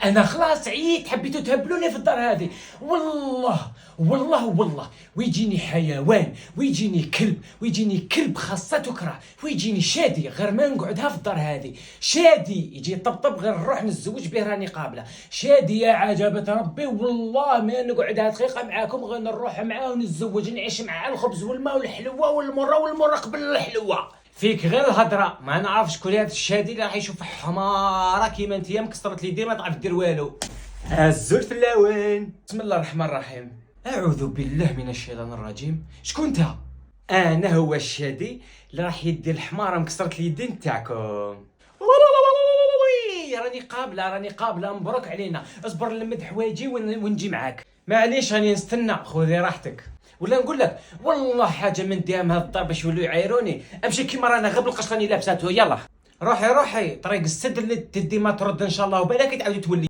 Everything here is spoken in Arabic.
انا خلاص عييت، حبيتوا تهبلوني في الدار هذه. والله ويجيني حيوان، ويجيني كلب، ويجيني كلب خاصة تكره، ويجيني شادي غير ما نقعدها في الدار هذه. شادي يجي يطبطب غير نروح نتزوج به، راني قابله. شادي يا عجبة ربي، والله ما نقعدها دقيقة معاكم، غير نروح معاه ونتزوج، نعيش معاه الخبز والماء والحلوة والمرة والمرق بالحلوة. فيك غير الهضره، ما نعرف شكون هذا الشادي اللي راح يشوف حماره كيما انتيا مكسرت لي ما تعرف دير والو. الزول في اللون. بسم الله الرحمن الرحيم. اعوذ بالله من الشيطان الرجيم. شكون انت؟ انا هو الشادي اللي راح يدي الحماره مكسرت اليدين تاعكم. راني قابله مبروك علينا. اصبر نلمد حوايجي ونجي معاك. معليش راني نستنى، خذي راحتك. ولا نقول لك والله حاجه من ديام هذا الدار باش يولوا يعايروني، امشي كيما رانا غير بالقش راني لابساتو. يلا روحي طريق السد اللي تدي ما ترد ان شاء الله، وبالك تعاودي تولي.